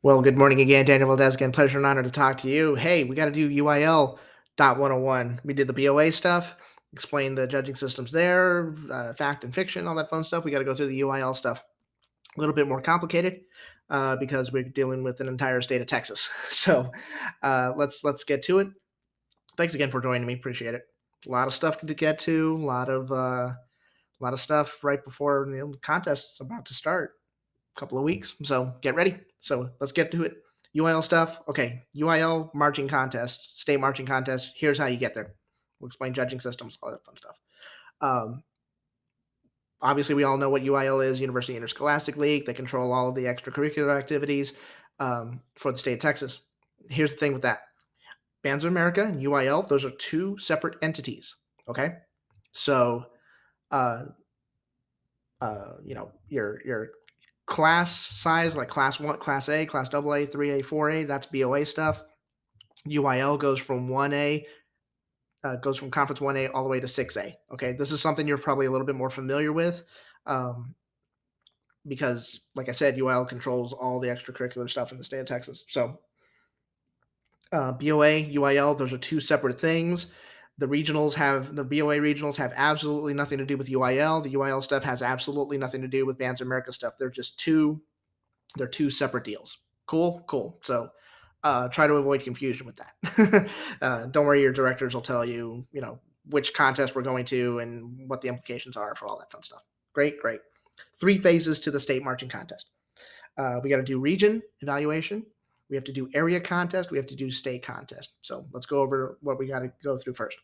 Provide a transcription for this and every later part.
Well, good morning again, Daniel Valdez again. Pleasure and honor to talk to you. Hey, we got to do UIL dot 101. We did the BOA stuff, explain the judging systems there, fact and fiction, all that fun stuff. We got to go through the UIL stuff. A little bit more complicated because we're dealing with an entire state of Texas. So let's get to it. Thanks again for joining me. Appreciate it. A lot of stuff to get to. A lot of stuff right before the contest is about to start couple of weeks. So get ready. So let's get to it. UIL stuff. Okay. UIL marching contest, state marching contest. Here's how you get there. We'll explain judging systems, all that fun stuff. Um, Obviously, we all know what UIL is, University Interscholastic League. They control all of the extracurricular activities for the state of Texas. Here's the thing with that. Bands of America and UIL, those are two separate entities. Okay. So, uh, your class size, like class one, class A, class double A, 3A, 4A, that's BOA stuff. UIL goes from 1A, goes from conference 1A all the way to 6A. Okay. This is something you're probably a little bit more familiar with um, because, like I said, UIL controls all the extracurricular stuff in the state of Texas. So, BOA, UIL, those are two separate things. The BOA regionals have absolutely nothing to do with UIL. The UIL stuff has absolutely nothing to do with Bands of America stuff. They're two separate deals. Cool. So try to avoid confusion with that. Don't worry, your directors will tell you, which contest we're going to and what the implications are for all that fun stuff. Great. 3 phases to the state marching contest. We got to do region evaluation. We have to do area contest. We have to do state contest. So let's go over what we got to go through first.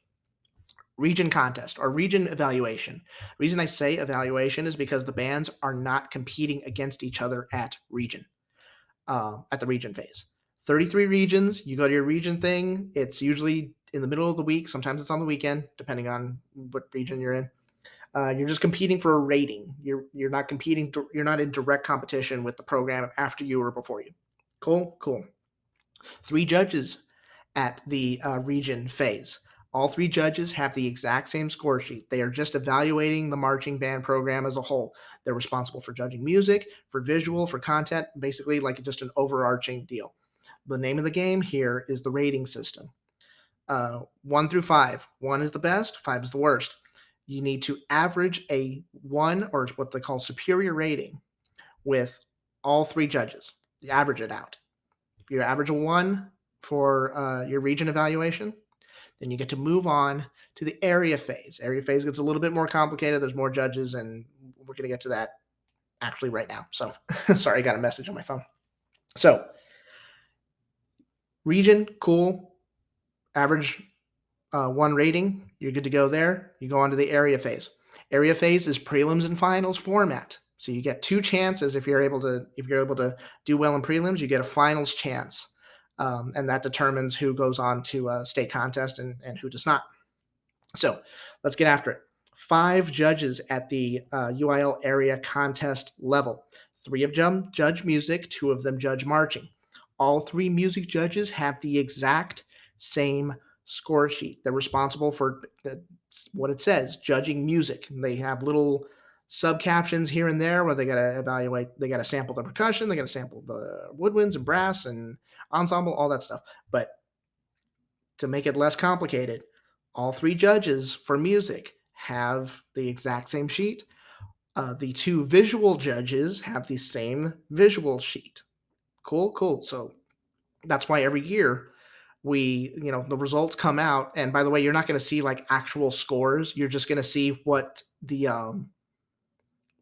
Region contest or region evaluation. The reason I say evaluation is because the bands are not competing against each other at the region phase. 33 regions. You go to your region thing. It's usually in the middle of the week. Sometimes it's on the weekend, depending on what region you're in. You're just competing for a rating. You're not competing. You're not in direct competition with the program after you or before you. Cool. 3 judges at the region phase. All 3 judges have the exact same score sheet. They are just evaluating the marching band program as a whole. They're responsible for judging music, for visual, for content, basically like just an overarching deal. The name of the game here is the rating system. 1 through 5. 1 is the best, 5 is the worst. You need to average a 1 or what they call superior rating with all 3 judges. You average it out. If you average a 1 for your region evaluation, then you get to move on to the area phase. Area phase gets a little bit more complicated. There's more judges, and we're going to get to that actually right now. So, sorry, I got a message on my phone. So, region, cool. Average 1 rating. You're good to go there. You go on to the area phase. Area phase is prelims and finals format. So you get 2 chances if you're able to do well in prelims, you get a finals chance. And that determines who goes on to a state contest and who does not. So let's get after it. 5 judges at the UIL area contest level. 3 of them judge music, 2 of them judge marching. All 3 music judges have the exact same score sheet. They're responsible for what it says, judging music. They have little sub captions here and there where they got to evaluate, they got to sample the percussion, they got to sample the woodwinds and brass and ensemble, all that stuff. But to make it less complicated, all 3 judges for music have the exact same sheet. The 2 visual judges have the same visual sheet. Cool. So that's why every year the results come out. And by the way, you're not going to see like actual scores. You're just going to see what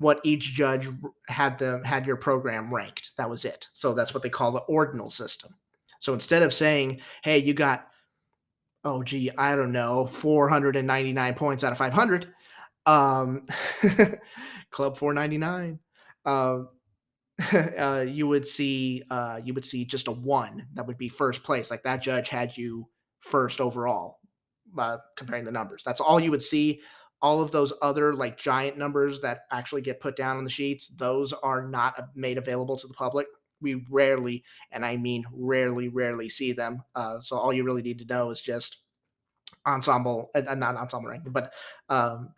what each judge had your program ranked. That was it. So that's what they call the ordinal system. So instead of saying, hey, you got, oh gee, I don't know, 499 points out of 500, um, Club 499. You would see just a 1 that would be first place. Like that judge had you first overall, comparing the numbers. That's all you would see. All of those other like giant numbers that actually get put down on the sheets, those are not made available to the public. We rarely, and I mean rarely see them. So all you really need to know is just ensemble, not ensemble ranking, but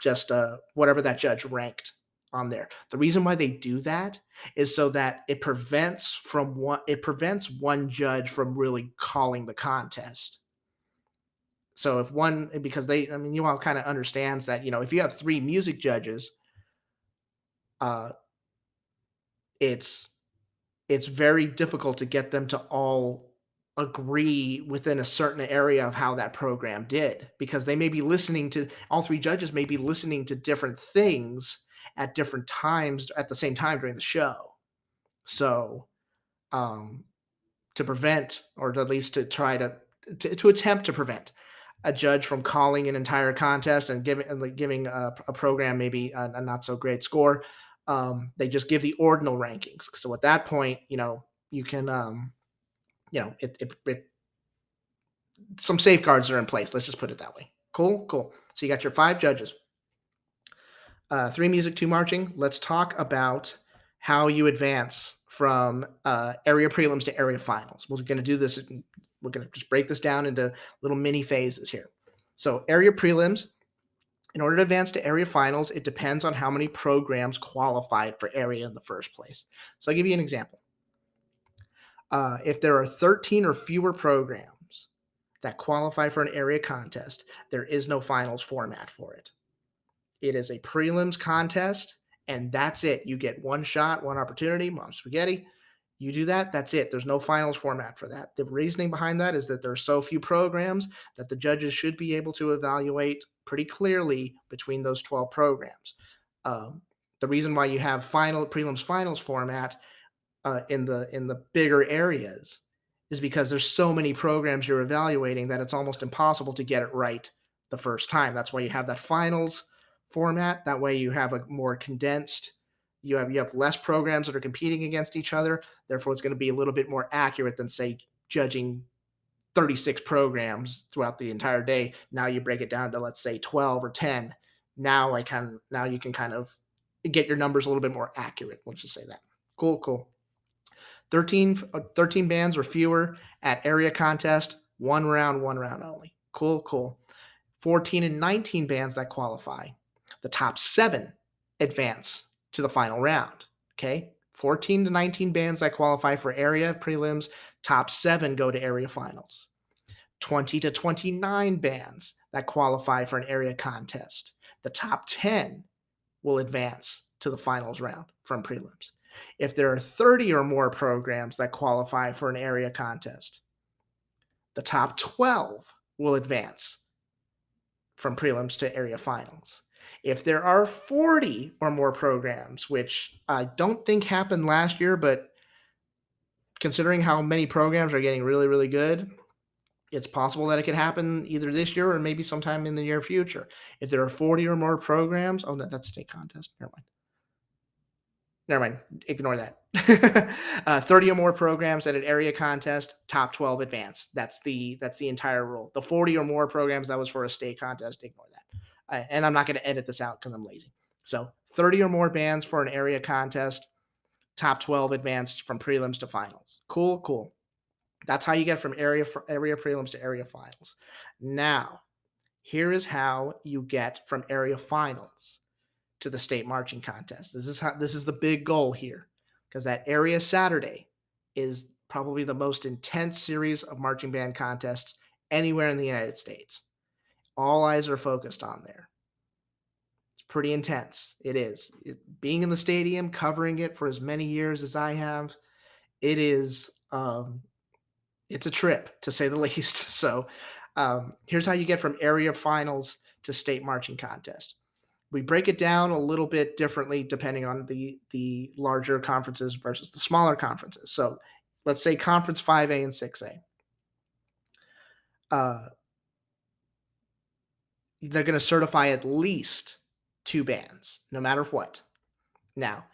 just whatever that judge ranked on there. The reason why they do that is so that it prevents one judge from really calling the contest. So if one because they I mean you all kind of understands that, if you have 3 music judges, uh it's it's very difficult to get them to all agree within a certain area of how that program did, because they may be listening to all 3 judges may be listening to different things at different times at the same time during the show. So, um, to prevent, or at least to try to attempt to prevent a judge from calling an entire contest and giving a program maybe a not so great score, they just give the ordinal rankings. So at that point, you can it some safeguards are in place. Let's just put it that way. Cool, cool. So you got your 5 judges, 3 music, 2 marching. Let's talk about how you advance from area prelims to area finals. We're going to do this. We're going to just break this down into little mini phases here. So area prelims, in order to advance to area finals, it depends on how many programs qualified for area in the first place. So I'll give you an example. If there are 13 or fewer programs that qualify for an area contest, there is no finals format for it. It is a prelims contest, and that's it. You get one shot, one opportunity, mom spaghetti. You do that, that's it. There's no finals format for that. The reasoning behind that is that there are so few programs that the judges should be able to evaluate pretty clearly between those 12 programs. Um, the reason why you have prelims finals format in the bigger areas is because there's so many programs you're evaluating that it's almost impossible to get it right the first time. That's why you have that finals format. That way you have a more condensed. You have less programs that are competing against each other. Therefore, it's going to be a little bit more accurate than, say, judging 36 programs throughout the entire day. Now you break it down to, let's say, 12 or 10. Now you can kind of get your numbers a little bit more accurate. Let's just say that. Cool, cool. 13 bands or fewer at area contest, one round only. Cool, cool. 14 and 19 bands that qualify. The top 7 advance to the final round. Okay? 14 to 19 bands that qualify for area prelims, top 7 go to area finals. 20 to 29 bands that qualify for an area contest. The top 10 will advance to the finals round from prelims. If there are 30 or more programs that qualify for an area contest, the top 12 will advance from prelims to area finals. If there are 40 or more programs, which I don't think happened last year, but considering how many programs are getting really, really good, it's possible that it could happen either this year or maybe sometime in the near future. If there are 40 or more programs, that's state contest. Never mind. Ignore that. 30 or more programs at an area contest, top 12 advance. That's the entire rule. The 40 or more programs, that was for a state contest. Ignore that. And I'm not going to edit this out because I'm lazy. So 30 or more bands for an area contest, top 12 advanced from prelims to finals. Cool, cool. That's how you get from area prelims to area finals. Now, here is how you get from area finals to the state marching contest. This is the big goal here, because that area Saturday is probably the most intense series of marching band contests anywhere in the United States. All eyes are focused on there. It's pretty intense. It is. Being in the stadium, covering it for as many years as I have, it is. It's a trip, to say the least. So, here's how you get from area finals to state marching contest. We break it down a little bit differently depending on the larger conferences versus the smaller conferences. So let's say conference 5A and 6A. They're going to certify at least 2 bands, no matter what. Now,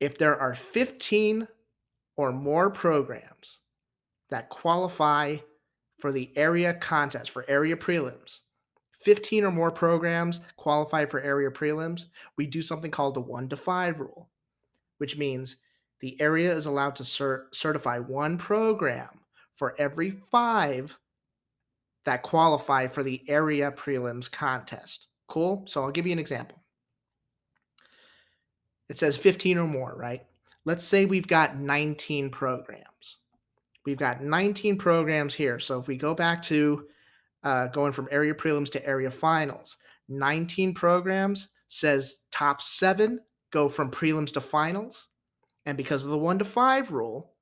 if there are 15 or more programs that qualify for the area contest, for area prelims, 15 or more programs qualify for area prelims, we do something called the 1-to-5 rule, which means the area is allowed to certify 1 program for every 5 that qualify for the area prelims contest. Cool? So I'll give you an example. It says 15 or more, right? Let's say we've got 19 programs. We've got 19 programs here. So if we go back to going from area prelims to area finals, 19 programs says top 7 go from prelims to finals. And because of the 1 to 5 rule,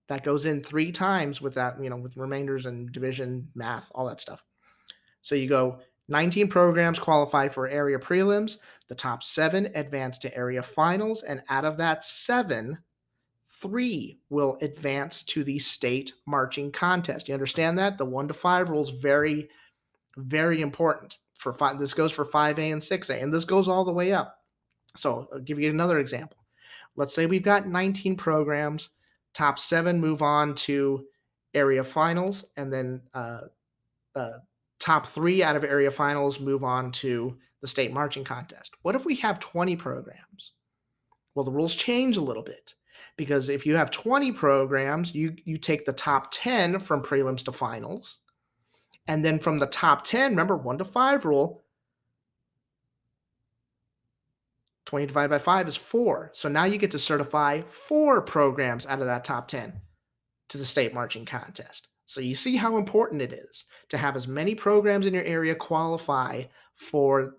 that goes in 3 times with that, with remainders and division, math, all that stuff. So you go 19 programs qualify for area prelims, the top 7 advance to area finals, and out of that 7, 3 will advance to the state marching contest. You understand that? The 1 to 5 rule is very, very important. This goes for 5A and 6A, and this goes all the way up. So I'll give you another example. Let's say we've got 19 programs, top 7 move on to area finals, and then top 3 out of area finals move on to the state marching contest. What if we have 20 programs? Well, the rules change a little bit, because if you have 20 programs, you take the top 10 from prelims to finals, and then from the top 10, remember 1 to 5 rule, 20 divided by 5 is 4. So now you get to certify 4 programs out of that top 10 to the state marching contest. So you see how important it is to have as many programs in your area qualify for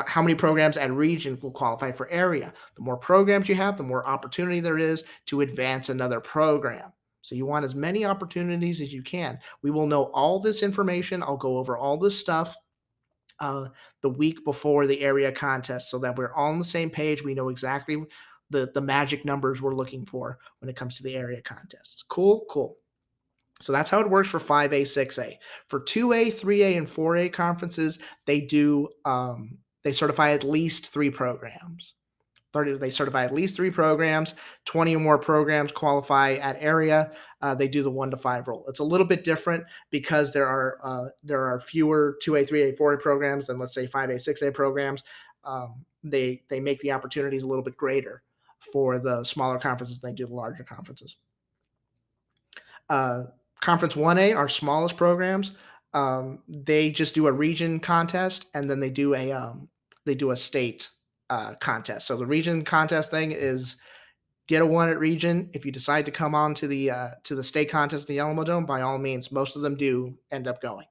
how many programs at region will qualify for area. The more programs you have, the more opportunity there is to advance another program. So you want as many opportunities as you can. We will know all this information. I'll go over all this stuff uh, the week before the area contest, so that we're all on the same page. We know exactly the magic numbers we're looking for when it comes to the area contests. Cool, cool. So that's how it works for 5A, 6A. For 2A, 3A, and 4A conferences, they certify at least 3 programs. They certify at least 3 programs. 20 or more programs qualify at area. They do the 1 to 5 rule. It's a little bit different because there are fewer 2A, 3A, 4A programs than, let's say, 5A, 6A programs. They make the opportunities a little bit greater for the smaller conferences than they do the larger conferences. Conference 1A, our smallest programs, they just do a region contest, and then they do a state contest. So the region contest thing is get a 1 at region. If you decide to come on to the state contest in the Alamo Dome, by all means, most of them do end up going,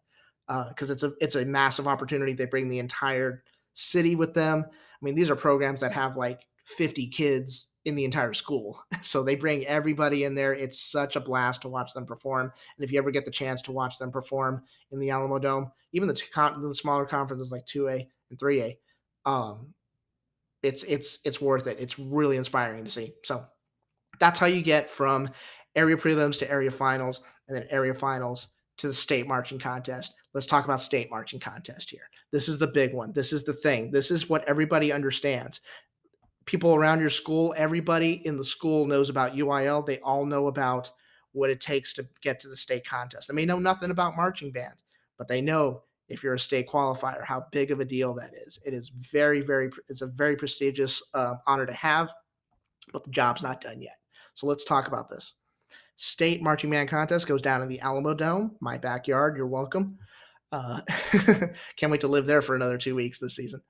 because it's a massive opportunity. They bring the entire city with them. I mean, these are programs that have like 50 kids in the entire school. So they bring everybody in there. It's such a blast to watch them perform. And if you ever get the chance to watch them perform in the Alamo Dome, even the smaller conferences like 2A and 3A, it's worth it. It's really inspiring to see. So that's how you get from area prelims to area finals, and then area finals to the state marching contest. Let's talk about state marching contest here. This is the big one. This is the thing. This is what everybody understands. People around your school, everybody in the school knows about UIL. They all know about what it takes to get to the state contest. They may know nothing about marching band, but they know, if you're a state qualifier, how big of a deal that is. It is it's a very prestigious honor to have, but the job's not done yet. So let's talk about this. State marching band contest goes down in the Alamo Dome, my backyard. You're welcome. Uh, can't wait to live there for another 2 weeks this season.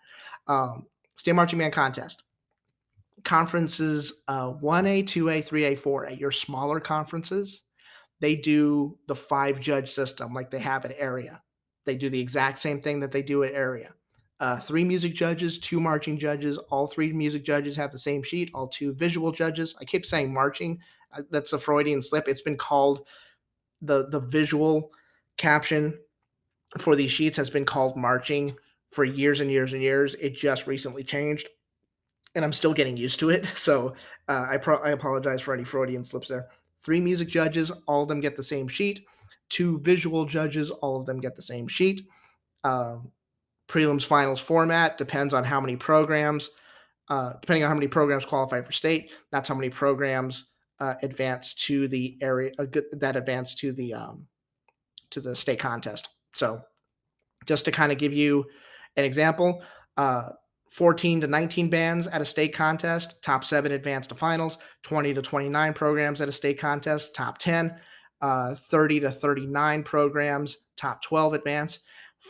State marching band contest. Conferences 1A, 2A, 3A, 4A, your smaller conferences, they do the 5-judge system like they have at area. They do the exact same thing that they do at area. 3 music judges, 2 marching judges. All 3 music judges have the same sheet. All 2 visual judges. I keep saying marching. That's a Freudian slip. It's been called the visual caption for these sheets has been called marching for years and years and years. It just recently changed, and I'm still getting used to it. So I apologize for any Freudian slips there. 3 music judges, all of them get the same sheet. 2 visual judges, all of them get the same sheet. Prelims finals format depends on how many programs. Depending on how many programs qualify for state, that's how many programs advance to the area that advance to the state contest. So just to kind of give you an example, 14 to 19 bands at a state contest, top 7 advance to finals. 20 to 29 programs at a state contest, top 10. 30 to 39 programs, top 12 advance.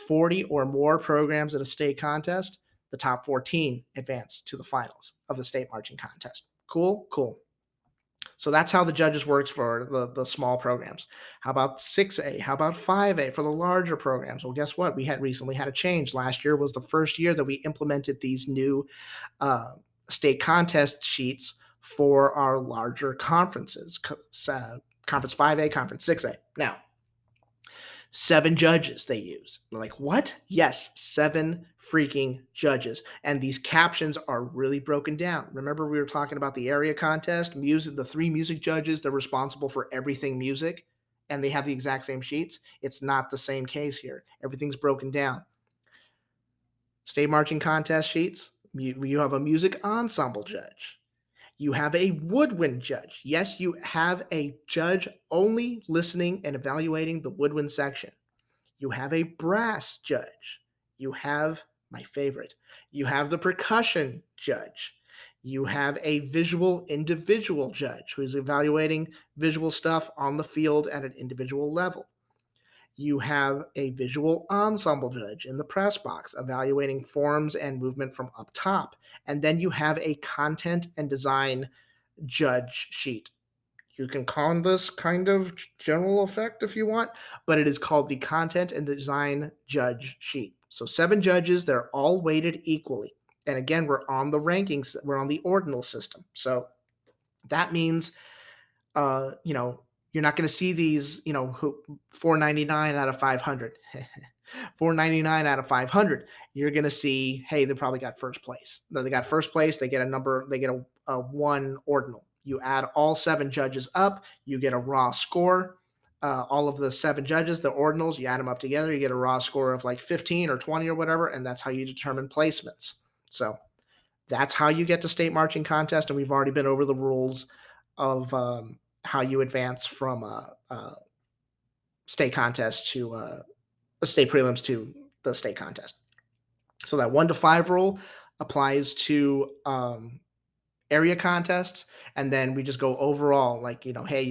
40 or more programs at a state contest, the top 14 advance to the finals of the state marching contest. Cool, cool. So that's how the judges works for the small programs. How about 6A? How about 5A for the larger programs? Well, guess what? We had recently had a change. Last year was the first year that we implemented these new uh, state contest sheets for our larger conferences, Conference 5A, Conference 6A. Now, 7 judges they use. They're like, what? Yes, 7 freaking judges. And these captions are really broken down. Remember, we were talking about the area contest, music, the 3 music judges, they're responsible for everything music, and they have the exact same sheets. It's not the same case here. Everything's broken down. State marching contest sheets, you have a music ensemble judge. You have a woodwind judge. Yes, you have a judge only listening and evaluating the woodwind section. You have a brass judge. You have my favorite. You have the percussion judge. You have a visual individual judge who's evaluating visual stuff on the field at an individual level. You have a visual ensemble judge in the press box evaluating forms and movement from up top. And then you have a content and design judge sheet. You can call this kind of general effect if you want, but it is called the content and design judge sheet. So 7 judges, they're all weighted equally. And again, we're on the rankings, we're on the ordinal system. So that means, you're not going to see these, 499 out of 500. 499 out of 500. You're going to see, hey, they probably got first place. They got first place, they get a number, they get a 1 ordinal. You add all 7 judges up, you get a raw score. All of the 7 judges, the ordinals, you add them up together, you get a raw score of like 15 or 20 or whatever, and that's how you determine placements. So that's how you get to state marching contest, and we've already been over the rules of how you advance from state contest to state prelims to the state contest. So that 1 to 5 rule applies to area contests, and then we just go overall. Like, hey,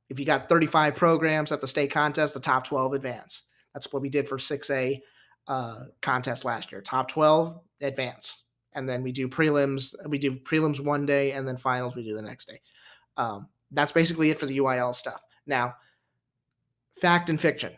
if you got 35 programs at the state contest, the top 12 advance. That's what we did for 6A contest last year. Top 12 advance, and then we do prelims. We do prelims one day, and then finals we do the next day. That's basically it for the UIL stuff. Now, fact and fiction.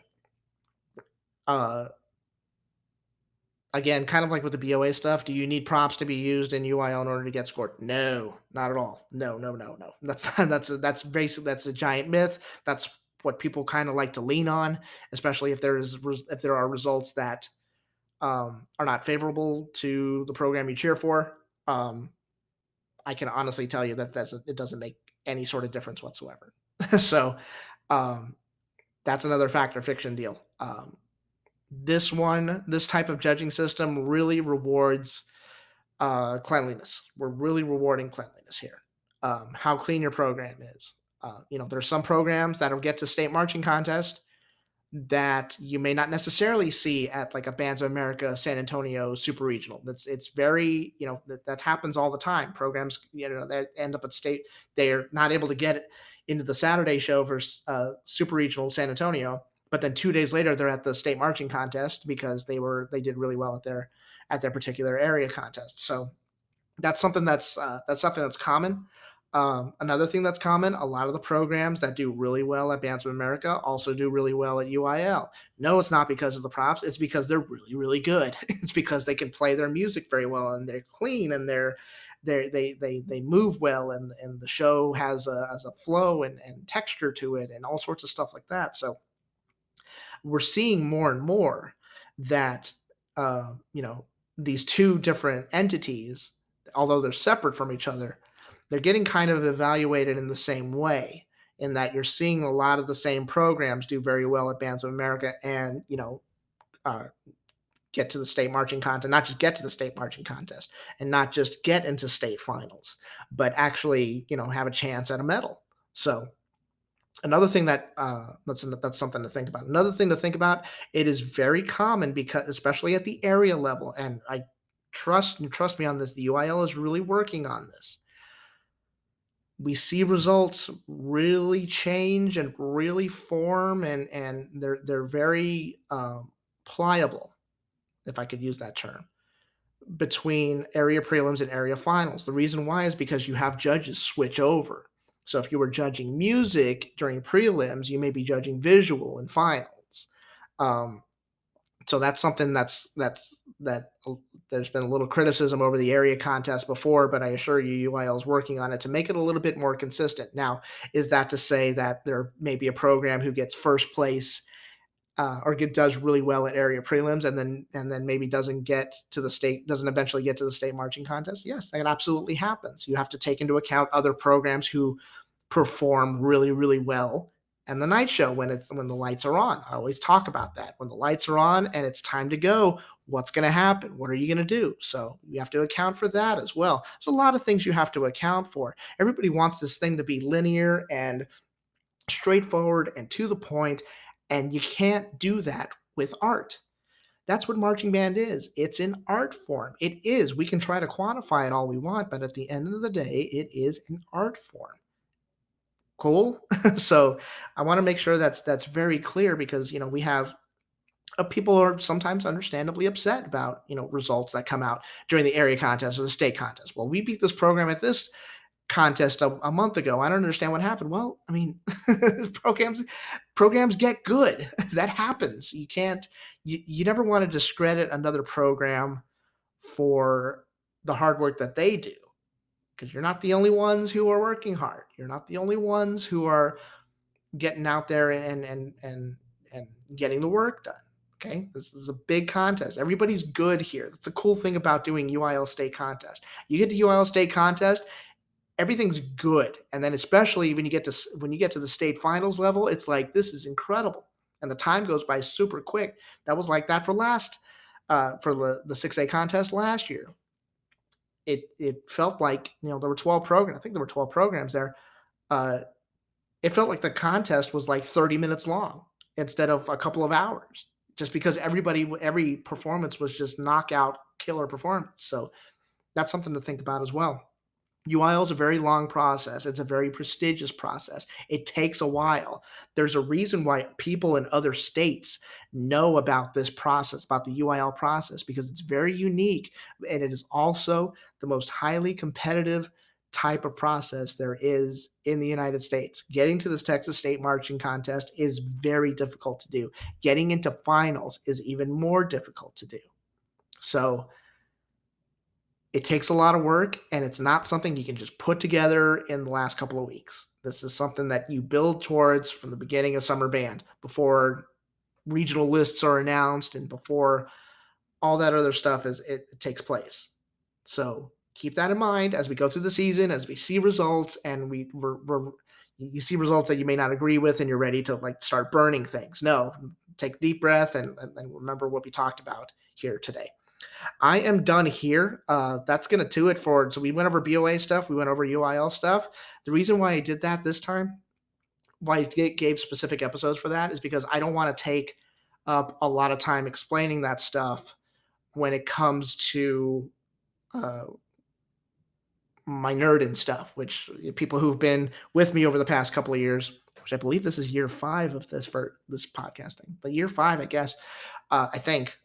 Again, kind of like with the BOA stuff, do you need props to be used in UIL in order to get scored? No, not at all. No, no, no, no. That's basically that's a giant myth. That's what people kind of like to lean on, especially if if there are results that are not favorable to the program you cheer for. I can honestly tell you that it doesn't make any sort of difference whatsoever. So that's another fact or fiction deal. This type of judging system really rewards cleanliness. We're really rewarding cleanliness here. How clean your program is. There's some programs that'll get to state marching contest that you may not necessarily see at like a Bands of America San Antonio Super Regional. It's very, that happens all the time. Programs, that end up at state, they're not able to get it into the Saturday show for Super Regional San Antonio, but then 2 days later they're at the state marching contest because they did really well at their particular area contest. So that's something that's common. Another thing that's common, a lot of the programs that do really well at Bands of America also do really well at UIL. No, it's not because of the props. It's because they're really, really good. It's because they can play their music very well and they're clean and they move well and the show has a flow and texture to it and all sorts of stuff like that. So we're seeing more and more that these 2 different entities, although they're separate from each other, they're getting kind of evaluated in the same way, in that you're seeing a lot of the same programs do very well at Bands of America and uh, get to the state marching contest, not just get to the state marching contest and not just get into state finals, but actually have a chance at a medal. So another thing that's something to think about. Another thing to think about, it is very common because especially at the area level, and I trust me on this, the UIL is really working on this. We see results really change and really form, and they're very pliable, if I could use that term, between area prelims and area finals. The reason why is because you have judges switch over. So if you were judging music during prelims, you may be judging visual in finals. Um, so that's something that there's been a little criticism over the area contest before, but I assure you, UIL is working on it to make it a little bit more consistent. Now, is that to say that there may be a program who gets first place does really well at area prelims and then maybe doesn't eventually get to the state marching contest? Yes, that absolutely happens. You have to take into account other programs who perform really, really well. And the night show, when the lights are on, I always talk about that. When the lights are on and it's time to go, what's going to happen? What are you going to do? So you have to account for that as well. There's a lot of things you have to account for. Everybody wants this thing to be linear and straightforward and to the point, and you can't do that with art. That's what marching band is. It's an art form. It is. We can try to quantify it all we want, but at the end of the day, it is an art form. Cool. So I want to make sure that's very clear because we have people are sometimes understandably upset about results that come out during the area contest or the state contest. Well, we beat this program at this contest a month ago. I don't understand what happened. Well, I mean, programs get good. That happens. You never want to discredit another program for the hard work that they do, because you're not the only ones who are working hard. You're not the only ones who are getting out there and getting the work done. Okay, this is a big contest. Everybody's good here. That's the cool thing about doing UIL state contest. You get to UIL state contest, everything's good, and then especially when you get to the state finals level, it's like this is incredible, and the time goes by super quick. That was like that for the 6A contest last year. It felt like there were 12 programs. I think there were 12 programs there. Uh, it felt like the contest was like 30 minutes long instead of a couple of hours, just because every performance was just knockout killer performance. So that's something to think about as well. UIL is a very long process. It's a very prestigious process. It takes a while. There's a reason why people in other states know about this process, about the UIL process, because it's very unique. And it is also the most highly competitive type of process there is in the United States. Getting to this Texas State Marching Contest is very difficult to do. Getting into finals is even more difficult to do. So it takes a lot of work, and it's not something you can just put together in the last couple of weeks. This is something that you build towards from the beginning of summer band, before regional lists are announced and before all that other stuff it takes place. So keep that in mind as we go through the season, as we see results, and you see results that you may not agree with, and you're ready to like start burning things. No, take a deep breath and remember what we talked about here today. I am done here. That's going to do it for. So we went over BOA stuff. We went over UIL stuff. The reason why I did that this time, why I gave specific episodes for that, is because I don't want to take up a lot of time explaining that stuff when it comes to uh, my nerd and stuff, which people who've been with me over the past couple of years, which I believe this is year 5 of this podcasting, but year 5, I guess, I think.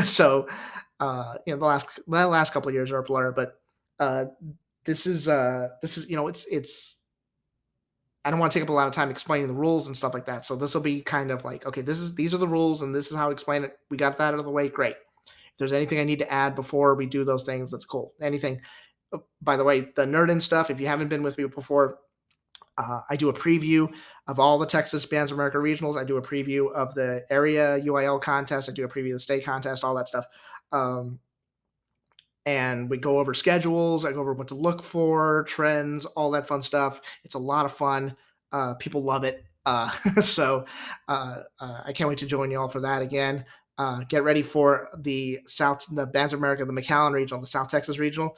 So, the last couple of years are a blur, but uh, this is it's. I don't want to take up a lot of time explaining the rules and stuff like that. So this will be kind of like, okay, these are the rules and this is how I explain it. We got that out of the way. Great. If there's anything I need to add before we do those things, that's cool. Anything. By the way, the nerd and stuff. If you haven't been with me before, I do a preview of all the Texas Bands of America regionals. I do a preview of the area UIL contest. I do a preview of the state contest, all that stuff. And we go over schedules. I go over what to look for, trends, all that fun stuff. It's a lot of fun. People love it. I can't wait to join you all for that again. Get ready for the Bands of America, the McAllen regional, the South Texas regional.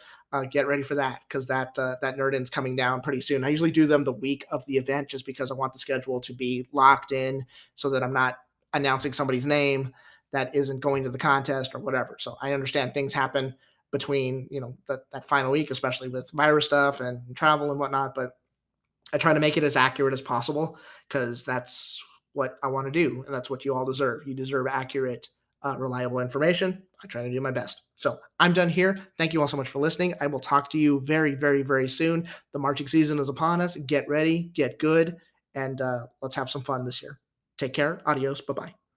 Get ready for that, because that nerd in's coming down pretty soon. I usually do them the week of the event just because I want the schedule to be locked in so that I'm not announcing somebody's name that isn't going to the contest or whatever. So I understand things happen between that final week, especially with virus stuff and travel and whatnot, but I try to make it as accurate as possible because that's what I want to do, and that's what you all deserve. You deserve accurate reliable information. I try to do my best. So I'm done here. Thank you all so much for listening. I will talk to you very, very, very soon. The marching season is upon us. Get ready, get good, and let's have some fun this year. Take care. Adios. Bye bye.